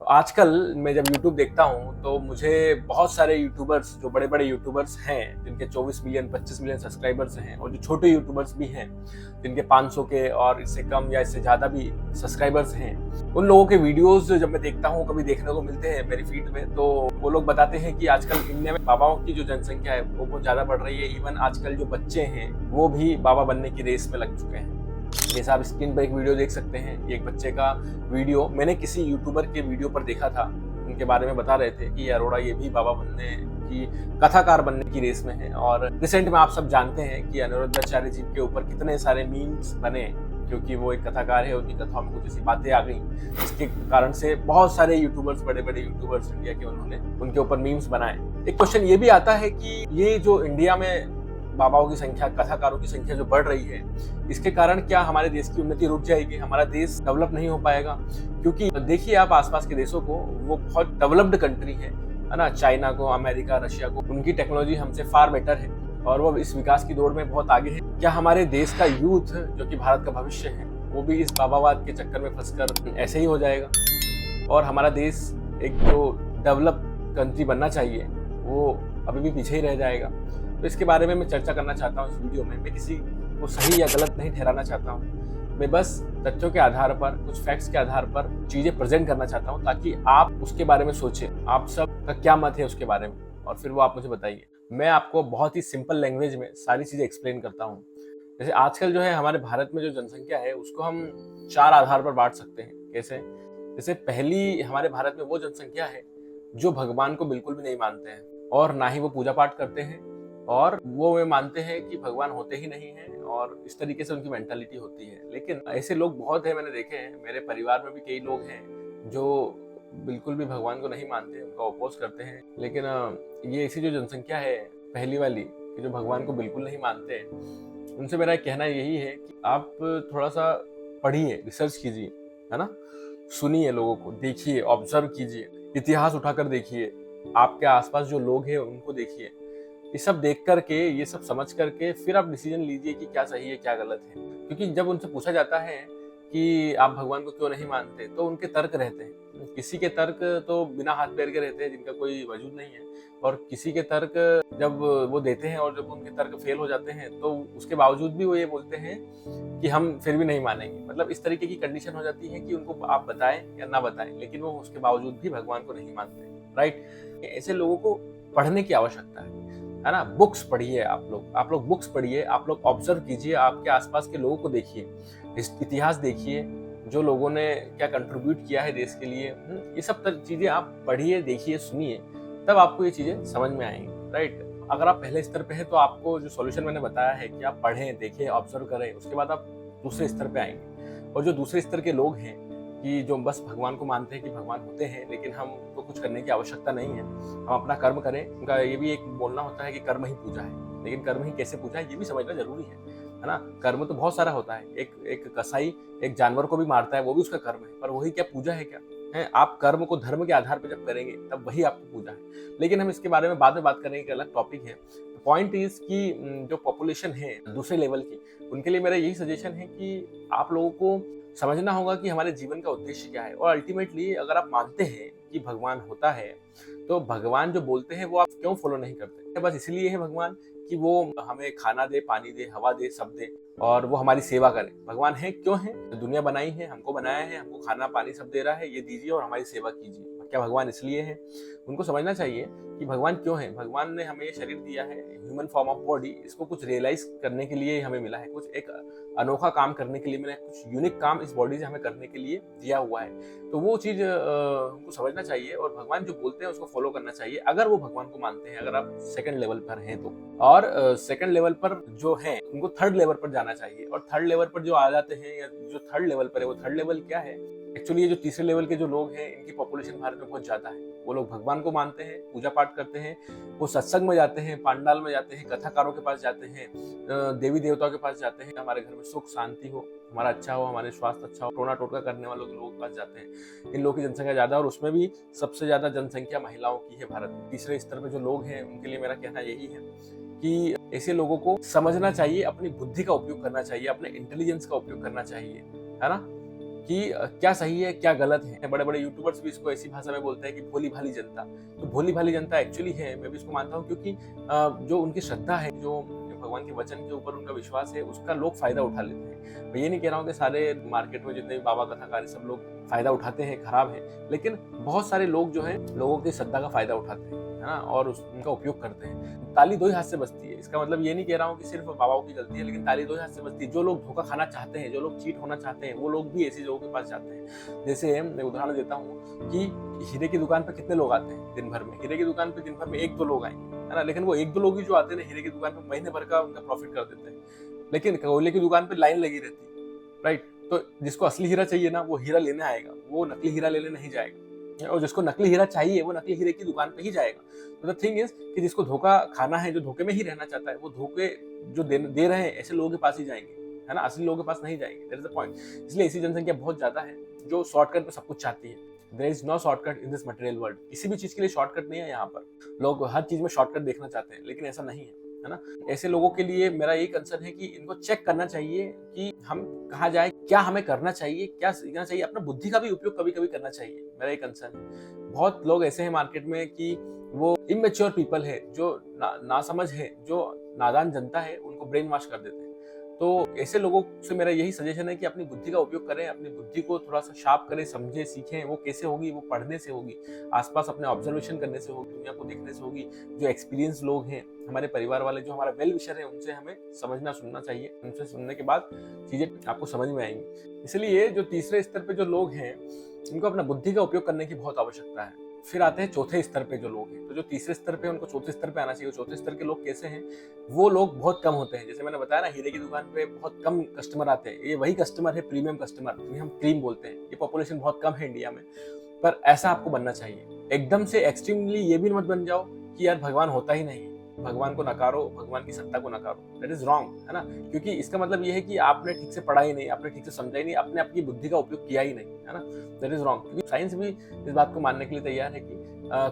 आजकल मैं जब YouTube देखता हूँ तो मुझे बहुत सारे यूट्यूबर्स, जो बड़े बड़े यूट्यूबर्स हैं जिनके 24 मिलियन 25 मिलियन सब्सक्राइबर्स हैं, और जो छोटे यूट्यूबर्स भी हैं जिनके 500 के और इससे कम या इससे ज़्यादा भी सब्सक्राइबर्स हैं, उन लोगों के वीडियोस जब मैं देखता हूँ, कभी देखने को मिलते हैं मेरी फीड में, तो वो लोग बताते हैं कि आजकल इंडिया में बाबाओं की जो जनसंख्या है वो बहुत ज़्यादा बढ़ रही है। इवन आजकल जो बच्चे हैं वो भी बाबा बनने की रेस में लग चुके हैं। जैसे आप स्क्रीन पर एक वीडियो देख सकते हैं, एक बच्चे का वीडियो मैंने किसी यूट्यूबर के वीडियो पर देखा था। उनके बारे में बता रहे थे कि अरोड़ा ये भी बाबा बनने की, कथाकार बनने की रेस में है। और रिसेंट में आप सब जानते हैं कि अनिरुद्धाचार्य जी के ऊपर कितने सारे मीम्स बने, क्योंकि वो एक कथाकार है, उनकी कथाओं में कुछ ऐसी बातें आ गई जिसके कारण से बहुत सारे यूट्यूबर्स, बड़े बड़े यूट्यूबर्स इंडिया के, उन्होंने उनके ऊपर मीम्स बनाए। एक क्वेश्चन ये भी आता है कि ये जो इंडिया में बाबाओं की संख्या, कथाकारों की संख्या जो बढ़ रही है, इसके कारण क्या हमारे देश की उन्नति रुक जाएगी, हमारा देश डेवलप नहीं हो पाएगा? क्योंकि देखिए आप आसपास के देशों को, वो बहुत डेवलप्ड कंट्री है ना। चाइना को, अमेरिका, रशिया को, उनकी टेक्नोलॉजी हमसे फार बेटर है और वो इस विकास की दौड़ में बहुत आगे है। क्या हमारे देश का यूथ, जो कि भारत का भविष्य है, वो भी इस बाबावाद के चक्कर में फंसकर ऐसे ही हो जाएगा और हमारा देश एक जो डेवलप कंट्री बनना चाहिए वो अभी भी पीछे ही रह जाएगा? तो इसके बारे में मैं चर्चा करना चाहता हूँ इस वीडियो में। मैं किसी को सही या गलत नहीं ठहराना चाहता हूँ, मैं बस तथ्यों के आधार पर, कुछ फैक्ट्स के आधार पर चीजें प्रेजेंट करना चाहता हूँ, ताकि आप उसके बारे में सोचें, आप सब का क्या मत है उसके बारे में, और फिर वो आप मुझे बताइए। मैं आपको बहुत ही सिंपल लैंग्वेज में सारी चीजें एक्सप्लेन करता हूँ। जैसे आजकल जो है हमारे भारत में जो जनसंख्या है, उसको हम 4 आधार पर बांट सकते हैं। कैसे? जैसे पहली, हमारे भारत में वो जनसंख्या है जो भगवान को बिल्कुल भी नहीं मानते हैं और ना ही वो पूजा पाठ करते हैं, और वो मानते हैं कि भगवान होते ही नहीं हैं, और इस तरीके से उनकी मेंटालिटी होती है। लेकिन ऐसे लोग बहुत हैं, मैंने देखे हैं, मेरे परिवार में भी कई लोग हैं जो बिल्कुल भी भगवान को नहीं मानते, उनका अपोज करते हैं। लेकिन ये ऐसी जो जनसंख्या है पहली वाली, कि जो भगवान को बिल्कुल नहीं मानते हैं, उनसे मेरा कहना यही है कि आप थोड़ा सा पढ़िए, रिसर्च कीजिए, है ना, सुनिए लोगों को, देखिए, ऑब्जर्व कीजिए, इतिहास उठाकर देखिए, आपके आसपास जो लोग हैं उनको देखिए। ये सब देख करके, ये सब समझ करके फिर आप डिसीजन लीजिए कि क्या सही है क्या गलत है। क्योंकि जब उनसे पूछा जाता है कि आप भगवान को क्यों नहीं मानते, तो उनके तर्क रहते हैं। किसी के तर्क तो बिना हाथ पैर के रहते हैं, जिनका कोई वजूद नहीं है, और किसी के तर्क जब वो देते हैं और जब उनके तर्क फेल हो जाते हैं, तो उसके बावजूद भी वो ये बोलते हैं कि हम फिर भी नहीं मानेंगे। मतलब इस तरीके की कंडीशन हो जाती है कि उनको आप बताएं या ना बताएं, लेकिन वो उसके बावजूद भी भगवान को नहीं मानते। राइट? ऐसे लोगों को पढ़ने की आवश्यकता है ना। बुक्स पढ़िए, आप लोग बुक्स पढ़िए, आप लोग ऑब्जर्व कीजिए, आपके आसपास के लोगों को देखिए, इतिहास देखिए, जो लोगों ने क्या कंट्रीब्यूट किया है देश के लिए। ये सब चीजें आप पढ़िए, देखिए, सुनिए, तब आपको ये चीजें समझ में आएंगी। राइट? अगर आप पहले स्तर पे हैं तो आपको जो सॉल्यूशन मैंने बताया है कि आप पढ़ें, देखें, ऑब्जर्व करें, उसके बाद आप दूसरे स्तर पे आएंगे। और जो दूसरे स्तर के लोग हैं कि जो बस भगवान को मानते हैं कि भगवान होते हैं, लेकिन हमको कुछ करने की आवश्यकता नहीं है, हम अपना कर्म करें। उनका ये भी एक बोलना होता है कि कर्म ही पूजा है, लेकिन कर्म ही कैसे पूजा है ये भी समझना जरूरी है ना। कर्म तो बहुत सारा होता है। एक कसाई एक जानवर को भी मारता है, वो भी उसका कर्म है, पर वही क्या पूजा है क्या? है, आप कर्म को धर्म के आधार पर जब करेंगे तब वही आपकी पूजा है। लेकिन हम इसके बारे में बाद में बात करेंगे, एक अलग टॉपिक है। पॉइंट इज कि जो पॉपुलेशन है दूसरे लेवल की, उनके लिए मेरा यही सजेशन है कि आप लोगों को समझना होगा कि हमारे जीवन का उद्देश्य क्या है। और अल्टीमेटली अगर आप मानते हैं कि भगवान होता है, तो भगवान जो बोलते हैं वो आप क्यों फॉलो नहीं करते? बस इसलिए है भगवान कि वो हमें खाना दे, पानी दे, हवा दे, सब दे, और वो हमारी सेवा करे। भगवान है क्यों है? दुनिया बनाई है, हमको बनाया है, हमको खाना पानी सब दे रहा है, ये दीजिए और हमारी सेवा कीजिए। क्या भगवान इसलिए है? उनको समझना चाहिए कि भगवान क्यों है। भगवान ने हमें ये शरीर दिया है, ह्यूमन फॉर्म ऑफ बॉडी, इसको कुछ रियलाइज करने के लिए हमें मिला है, कुछ एक अनोखा काम करने के लिए मैंने, कुछ यूनिक काम इस बॉडी से हमें करने के लिए दिया हुआ है। तो वो चीज हमको समझना चाहिए, और भगवान जो बोलते हैं उसको फॉलो करना चाहिए, अगर वो भगवान को मानते हैं, अगर आप सेकंड लेवल पर हैं तो। और सेकंड लेवल पर जो है उनको थर्ड लेवल पर जाना चाहिए। और थर्ड लेवल पर जो आ जाते हैं, या जो थर्ड लेवल पर है, वो थर्ड लेवल क्या है? एक्चुअली ये जो तीसरे लेवल के जो लोग हैं, इनकी पॉपुलेशन भारत में बहुत ज्यादा है। वो लोग भगवान को मानते हैं, पूजा पाठ करते हैं, वो सत्संग में जाते हैं, पांडाल में जाते हैं, कथाकारों के पास जाते हैं, देवी देवताओं के पास जाते हैं, हमारे घर में सुख शांति हो, हमारा अच्छा हो, हमारे स्वास्थ्य अच्छा हो, टोना टोटका करने वालों के लोगों के पास जाते हैं। इन लोगों की जनसंख्या ज्यादा, और उसमें भी सबसे ज्यादा जनसंख्या महिलाओं की है भारत में। तीसरे स्तर पे जो लोग हैं उनके लिए मेरा कहना यही है कि ऐसे लोगों को समझना चाहिए, अपनी बुद्धि का उपयोग करना चाहिए, अपने इंटेलिजेंस का उपयोग करना चाहिए, है ना। कि क्या सही है क्या गलत है। बड़े बड़े यूट्यूबर्स भी इसको ऐसी भाषा में बोलते हैं कि भोली भाली जनता। तो भोली भाली जनता एक्चुअली है, मैं भी इसको मानता हूँ, क्योंकि जो उनकी श्रद्धा है, जो भगवान के वचन के ऊपर उनका विश्वास है, उसका लोग फायदा उठा लेते हैं। मैं ये नहीं कह रहा हूँ कि सारे मार्केट में जितने भी बाबा कथाकार सब लोग फायदा उठाते हैं खराब है, लेकिन बहुत सारे लोग जो है लोगों की श्रद्धा का फायदा उठाते हैं, है ना, और उनका उपयोग करते हैं। ताली दो ही हाथ से बजती है। इसका मतलब ये नहीं कह रहा हूँ कि सिर्फ बाबाओं की गलती है, लेकिन ताली दो ही हाथ से बजती है। जो लोग धोखा खाना चाहते हैं, जो लोग चीट होना चाहते हैं, वो लोग भी ऐसे लोगों के पास जाते हैं। जैसे मैं उदाहरण देता हूँ कि हीरे की दुकान पर कितने लोग आते हैं दिन भर में? हीरे की दुकान पर दिन भर में 1-2 लोग आएंगे, है ना, लेकिन वो 1-2 लोग ही जो आते हैं हीरे की दुकान पर महीने भर का उनका प्रॉफिट कर देते हैं। लेकिन कोयले की दुकान पर लाइन लगी रहती है, राइट। तो जिसको असली हीरा चाहिए ना, वो हीरा लेने आएगा, वो नकली हीरा लेने नहीं जाएगा। और जिसको नकली हीरा चाहिए, वो नकली हीरे की दुकान पे ही जाएगा। तो द थिंग इज कि जिसको धोखा खाना है, जो धोखे में ही रहना चाहता है, वो धोखे जो दे रहे हैं ऐसे लोगों के पास ही जाएंगे, है ना, असली लोगों के पास नहीं जाएंगे। That is the point. इसलिए ऐसी जनसंख्या बहुत ज्यादा है जो शॉर्टकट पे सब कुछ चाहती है। There is no shortcut in this material world. किसी भी चीज के लिए शॉर्टकट नहीं है यहाँ पर। लोग हर चीज में शॉर्टकट देखना चाहते हैं, लेकिन ऐसा नहीं है ना। ऐसे लोगों के लिए मेरा यही कंसर्न है कि इनको चेक करना चाहिए कि हम कहाँ जाए, क्या हमें करना चाहिए, क्या सीखना चाहिए, अपना बुद्धि का भी उपयोग कभी कभी करना चाहिए। मेरा ये कंसर्न है। बहुत लोग ऐसे हैं मार्केट में कि वो इमेच्योर पीपल है, जो ना समझ है, जो नादान जनता है, उनको ब्रेन वॉश कर देते हैं। तो ऐसे लोगों से मेरा यही सजेशन है कि अपनी बुद्धि का उपयोग करें, अपनी बुद्धि को थोड़ा सा शार्प करें, समझें, सीखें। वो कैसे होगी? वो पढ़ने से होगी, आसपास अपने ऑब्जर्वेशन करने से होगी, दुनिया को देखने से होगी। जो एक्सपीरियंस लोग हैं, हमारे परिवार वाले, जो हमारा वेल विशर है, उनसे हमें समझना सुनना चाहिए। उनसे सुनने के बाद चीजें आपको समझ में आएंगी। इसलिए जो तीसरे स्तर पे जो लोग हैं, उनको अपना बुद्धि का उपयोग करने की बहुत आवश्यकता है। फिर आते हैं चौथे स्तर पे जो लोग हैं। तो जो तीसरे स्तर पे उनको चौथे स्तर पे आना चाहिए। चौथे स्तर के लोग कैसे हैं? वो लोग बहुत कम होते हैं। जैसे मैंने बताया ना, हीरे की दुकान पे बहुत कम कस्टमर आते हैं। ये वही कस्टमर है प्रीमियम कस्टमर, जिन्हें हम क्रीम बोलते हैं। ये पॉपुलेशन बहुत कम है इंडिया में, पर ऐसा आपको बनना चाहिए। एकदम से एक्सट्रीमली ये भी मत बन जाओ कि यार भगवान होता ही नहीं, भगवान को नकारो, भगवान की सत्ता को नकारो। दैट इज रॉन्ग, है ना। क्योंकि इसका मतलब ये है कि आपने ठीक से पढ़ा ही नहीं, आपने ठीक से समझा ही नहीं, आपने अपनी बुद्धि का उपयोग किया ही नहीं, है ना। That is wrong. क्योंकि साइंस भी इस बात को मानने के लिए तैयार है कि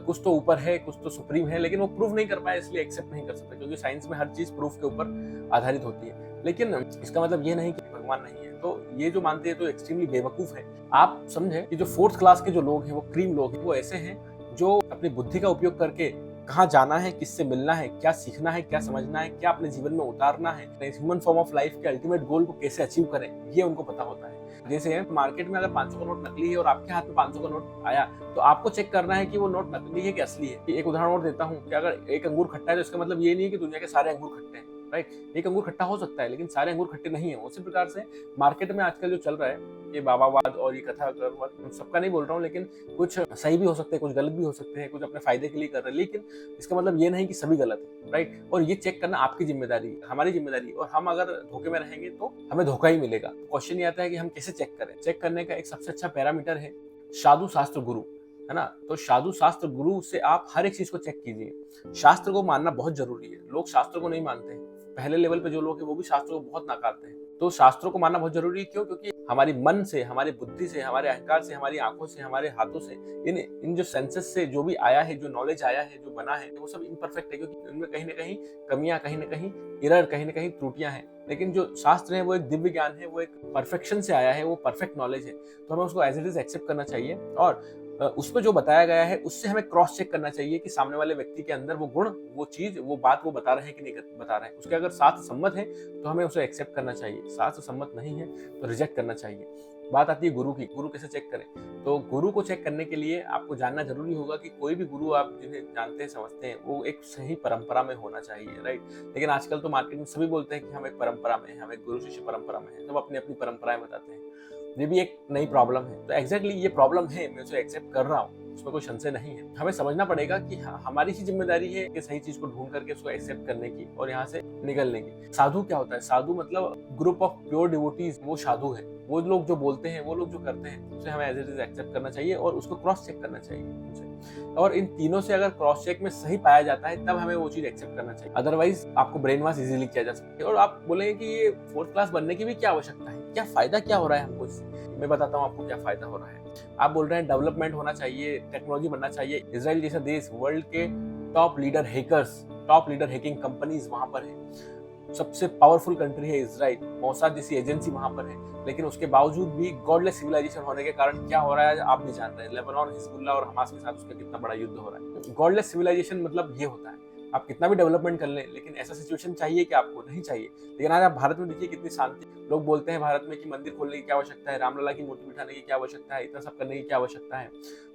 कुछ तो ऊपर है, कुछ तो सुप्रीम है, लेकिन वो प्रूव नहीं कर पाए, इसलिए एक्सेप्ट नहीं कर सकते। क्योंकि साइंस में हर चीज प्रूफ के ऊपर आधारित होती है। लेकिन इसका मतलब ये नहीं कि भगवान नहीं है। तो ये जो मानते हैं तो एक्सट्रीमली बेवकूफ है। आप समझे कि जो 4th क्लास के जो लोग हैं, वो क्रीम लोग हैं, वो ऐसे हैं जो अपनी बुद्धि का उपयोग करके कहाँ जाना है, किससे मिलना है, क्या सीखना है, क्या समझना है, क्या अपने जीवन में उतारना है, ह्यूमन फॉर्म ऑफ लाइफ के अल्टीमेट गोल को कैसे अचीव करें, ये उनको पता होता है। जैसे मार्केट में अगर 500 का नोट नकली है और आपके हाथ में 500 का नोट आया, तो आपको चेक करना है कि वो नोट नकली है कि असली है। एक उदाहरण और देता हूँ कि अगर एक अंगूर खट्टा है, तो इसका मतलब ये नहीं है कि दुनिया के सारे अंगूर खट्टे हैं, राइट। एक अंगूर खट्टा हो सकता है, लेकिन सारे अंगूर खट्टे नहीं है। उसी प्रकार से मार्केट में आजकल जो चल रहा है, ये बाबावाद और ये कथावाद, सबका नहीं बोल रहा हूँ, लेकिन कुछ सही भी हो सकते हैं, कुछ गलत भी हो सकते हैं, कुछ अपने फायदे के लिए कर रहे हैं, लेकिन इसका मतलब ये नहीं कि सभी गलत है, राइट। और ये चेक करना आपकी जिम्मेदारी, हमारी जिम्मेदारी। और हम अगर धोखे में रहेंगे तो हमें धोखा ही मिलेगा। क्वेश्चन ये आता है कि हम कैसे चेक करें। चेक करने का एक सबसे अच्छा पैरामीटर है साधु शास्त्र गुरु, है ना। तो साधु शास्त्र गुरु से आप हर एक चीज को चेक कीजिए। शास्त्र को मानना बहुत जरूरी है। लोग शास्त्र को नहीं मानते। पहले लेवल पे जो लोग हैं वो भी शास्त्रों को बहुत नकारते हैं। तो शास्त्रों को मानना बहुत जरूरी है। क्यों? क्योंकि हमारी मन से, हमारी बुद्धि से, हमारे अहंकार से, हमारी आंखों से, हमारे हाथों से, इन जो सेंसेस से जो भी आया है, जो नॉलेज आया है, जो बना है, वो सब इम्परफेक्ट है। क्योंकि इनमें कहीं ना कहीं कमियां, कहीं ना कहीं एरर, कहीं ना कहीं त्रुटियां हैं। लेकिन जो शास्त्र है वो एक दिव्य ज्ञान है, वो एक परफेक्शन से आया है, वो परफेक्ट नॉलेज है। तो हमें उसको एज इट इज एक्सेप्ट करना चाहिए और उसमें जो बताया गया है उससे हमें क्रॉस चेक करना चाहिए कि सामने वाले व्यक्ति के अंदर वो गुण, वो चीज, वो बात वो बता रहे हैं कि नहीं बता रहे हैं। उसके अगर साथ सम्मत है तो हमें उसे एक्सेप्ट करना चाहिए, साथ सम्मत नहीं है तो रिजेक्ट करना चाहिए। बात आती है गुरु की। गुरु कैसे चेक करें? तो गुरु को चेक करने के लिए आपको जानना जरूरी होगा कि कोई भी गुरु आप जिन्हें जानते हैं, समझते हैं, वो एक सही परंपरा में होना चाहिए, राइट। लेकिन आजकल तो मार्केट में सभी बोलते हैं कि हम एक परंपरा में हैं, हम एक गुरु शिष्य परंपरा में हैं। सब अपनी अपनी परंपराएं बताते हैं। ये भी एक नई प्रॉब्लम है। तो एग्जैक्टली ये प्रॉब्लम है, मैं उसे एक्सेप्ट कर रहा हूँ, उसमें कोई संशय नहीं है। हमें समझना पड़ेगा कि हमारी ही जिम्मेदारी है कि सही चीज को ढूंढ करके उसको एक्सेप्ट करने की और यहाँ से निकलने की। साधु क्या होता है? साधु मतलब ग्रुप ऑफ प्योर डिवोटीज, वो साधु है। वो लोग जो बोलते हैं, वो लोग जो करते हैं, उसे हमें एज इट इज एक्सेप्ट करना चाहिए और उसको क्रॉस चेक करना चाहिए। और इन तीनों से अगर क्रॉस चेक में सही पाया जाता है, तब हमें वो चीज एक्सेप्ट करना चाहिए। अदरवाइज आपको ब्रेन वॉश इजीली किया जा सकता है। और आप बोलेंगे कि ये 4th क्लास बनने की भी क्या आवश्यकता है, क्या फायदा क्या हो रहा है हमको इससे? मैं बताता हूँ आपको क्या फायदा हो रहा है। आप बोल रहे हैं डेवलपमेंट होना चाहिए, टेक्नोलॉजी बनना चाहिए। इजराइल जैसा देश, वर्ल्ड के top leader hackers, top leader hacking companies वहां पर है। सबसे पावरफुल कंट्री है इजराइल, मोसाद जैसी एजेंसी वहां पर है, लेकिन उसके बावजूद भी गॉडलेस सिविलाइजेशन होने के कारण क्या हो रहा है आप भी जान रहे हैं। लेबनान, हिजबुल्लाह और हमास के साथ उसका कितना बड़ा युद्ध हो रहा है। गॉडलेस सिविलाइजेशन मतलब ये होता है, आप कितना भी डेवलपमेंट कर लें, लेकिन ऐसा सिचुएशन चाहिए कि आपको नहीं चाहिए। लेकिन आज आप भारत में देखिए कितनी शांति। लोग बोलते हैं भारत में कि मंदिर खोलने की क्या आवश्यकता है, रामलला की मूर्ति बिठाने की क्या आवश्यकता है, इतना सब करने की क्या आवश्यकता है।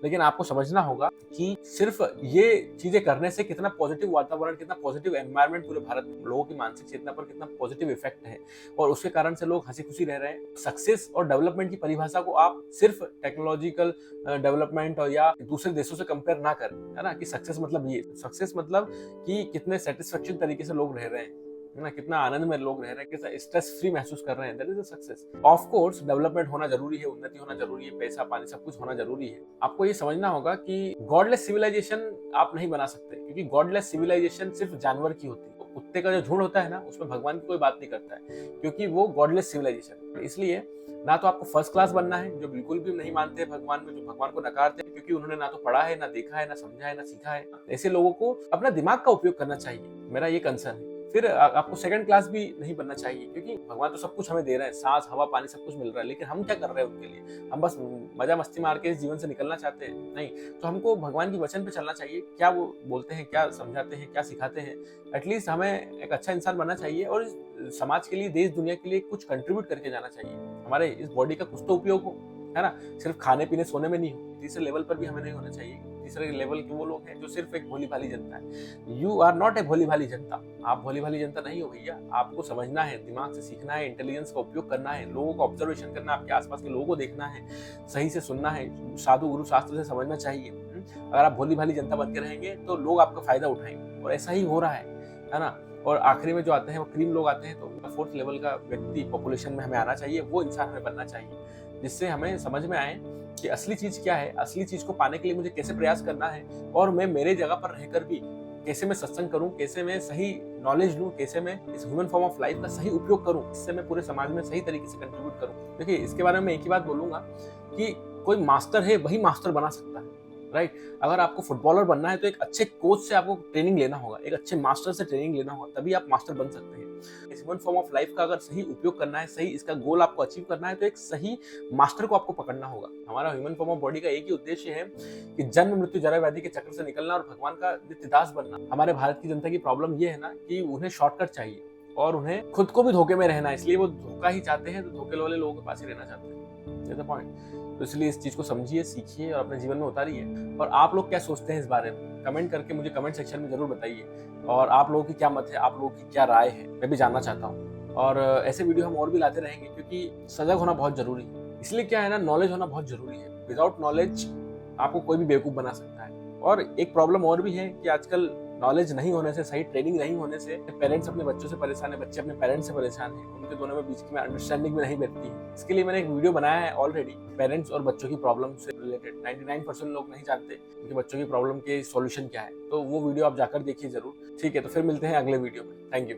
लेकिन आपको समझना होगा कि सिर्फ ये चीजें करने से कितना पॉजिटिव वातावरण, कितना पॉजिटिव एनवायरनमेंट पूरे भारत में लोगों की मानसिक चेतना पर कितना पॉजिटिव इफेक्ट है, और उसके कारण से लोग हंसी खुशी रह रहे हैं। सक्सेस और डेवलपमेंट की परिभाषा को आप सिर्फ टेक्नोलॉजिकल डेवलपमेंट और या दूसरे देशों से कंपेयर ना करें, है ना, कि सक्सेस मतलब ये, सक्सेस मतलब कि कितने सेटिस्फेक्शन तरीके से लोग रह रहे हैं, है ना, कितना आनंद में लोग रह रहे हैं, कितना स्ट्रेस फ्री महसूस कर रहे हैं, that is a success. Of course development होना जरूरी है, उन्नति होना जरूरी है, पैसा पानी सब कुछ होना जरूरी है। आपको ये समझना होगा कि गॉडलेस सिविलाइजेशन आप नहीं बना सकते, क्योंकि गॉडलेस सिविलाइजेशन सिर्फ जानवर की होती है। कुत्ते का जो झुंड होता है ना, उसमें भगवान की कोई बात नहीं करता है, क्योंकि वो गॉडलेस सिविलाइजेशन। इसलिए ना तो आपको फर्स्ट क्लास बनना है, जो बिल्कुल भी नहीं मानते हैं भगवान में, जो भगवान को नकारते हैं, क्योंकि उन्होंने ना तो पढ़ा है, ना देखा है, ना समझा है, ना सीखा है। ऐसे लोगों को अपना दिमाग का उपयोग करना चाहिए, मेरा ये कंसर्न है। फिर आपको सेकंड क्लास भी नहीं बनना चाहिए, क्योंकि भगवान तो सब कुछ हमें दे रहे हैं, सांस हवा पानी सब कुछ मिल रहा है, लेकिन हम क्या कर रहे हैं उनके लिए? हम बस मजा मस्ती मार के इस जीवन से निकलना चाहते हैं? नहीं। तो हमको भगवान की वचन पे चलना चाहिए, क्या वो बोलते हैं, क्या समझाते हैं, क्या सिखाते हैं। एटलीस्ट हमें एक अच्छा इंसान बनना चाहिए और समाज के लिए, देश दुनिया के लिए कुछ कंट्रीब्यूट करके जाना चाहिए। हमारे इस बॉडी का कुछ तो उपयोग हो, है ना, सिर्फ खाने पीने सोने में नहीं हो। तीसरे लेवल पर भी हमें नहीं होना चाहिए। तीसरे लेवल के वो लोग हैं जो सिर्फ एक भोली भाली जनता है। यू आर नॉट ए भोली भाली जनता, आप भोली भाली जनता नहीं हो भैया। आपको समझना है, दिमाग से सीखना है, इंटेलिजेंस का उपयोग करना है, लोगों का ऑब्जर्वेशन करना है, आपके आसपास के लोगों को देखना है, सही से सुनना है, साधु गुरु शास्त्र से समझना चाहिए। अगर आप भोली भाली जनता बन के रहेंगे तो लोग आपका फायदा उठाएंगे, और ऐसा ही हो रहा है ना। और आखिरी में जो आते हैं वो क्रीम लोग आते हैं, तो फोर्थ लेवल का व्यक्ति पॉपुलेशन में हमें आना चाहिए, वो इंसान हमें बनना चाहिए, जिससे हमें समझ में आए कि असली चीज क्या है, असली चीज को पाने के लिए मुझे कैसे प्रयास करना है, और मैं मेरे जगह पर रहकर भी कैसे मैं सत्संग करूं, कैसे मैं सही नॉलेज लूं, कैसे मैं इस ह्यूमन फॉर्म ऑफ लाइफ का सही उपयोग करूं, इससे मैं पूरे समाज में सही तरीके से कंट्रीब्यूट करूं। देखिए, इसके बारे में एक ही बात बोलूंगा कि कोई मास्टर है वही मास्टर बना सकता है, राइट। अगर आपको फुटबॉलर बनना है तो एक अच्छे कोच से आपको ट्रेनिंग लेना होगा, एक अच्छे मास्टर से ट्रेनिंग लेना होगा, तभी आप मास्टर बन सकते हैं। इस ह्यूमन फॉर्म ऑफ लाइफ का अगर सही उपयोग करना है, सही इसका गोल आपको अचीव करना है, तो एक सही मास्टर को आपको पकड़ना होगा। हमारा ह्यूमन फॉर्म ऑफ बॉडी का एक ही उद्देश्य है कि जन्म मृत्यु जरा व्याधि के चक्र से निकलना और भगवान का नित्य दास बनना। हमारे भारत की जनता की प्रॉब्लम ये है ना कि उन्हें शॉर्टकट चाहिए, और उन्हें खुद को भी धोखे में रहना है, इसलिए वो धोखा ही चाहते हैं, तो धोखे वाले लोगों के पास ही रहना चाहते हैं। That's the point. तो इसलिए इस चीज को समझिए, सीखिए और अपने जीवन में उतारिए। और आप लोग क्या सोचते हैं इस बारे में, कमेंट करके मुझे कमेंट सेक्शन में जरूर बताइए। और आप लोगों की क्या मत है, आप लोगों की क्या राय है, मैं भी जानना चाहता हूँ। और ऐसे वीडियो हम और भी लाते रहेंगे, क्योंकि सजग होना बहुत जरूरी है। इसलिए क्या है ना, नॉलेज होना बहुत जरूरी है। विदाउट नॉलेज आपको कोई भी बेवकूफ बना सकता है। और एक प्रॉब्लम और भी है कि आजकल नॉलेज नहीं होने से, सही ट्रेनिंग नहीं होने से पेरेंट्स अपने बच्चों से परेशान है, बच्चे अपने पेरेंट्स से परेशान है, उनके दोनों में बीच में अंडरस्टैंडिंग में नहीं बैठती है। इसके लिए मैंने एक वीडियो बनाया है ऑलरेडी, पेरेंट्स और बच्चों की प्रॉब्लम से रिलेटेड। 99% लोग नहीं जानते उनके बच्चों की प्रॉब्लम के सॉल्यूशन क्या है, तो वो वीडियो आप जाकर देखिए जरूर। ठीक है, तो फिर मिलते हैं अगले वीडियो में। Thank you.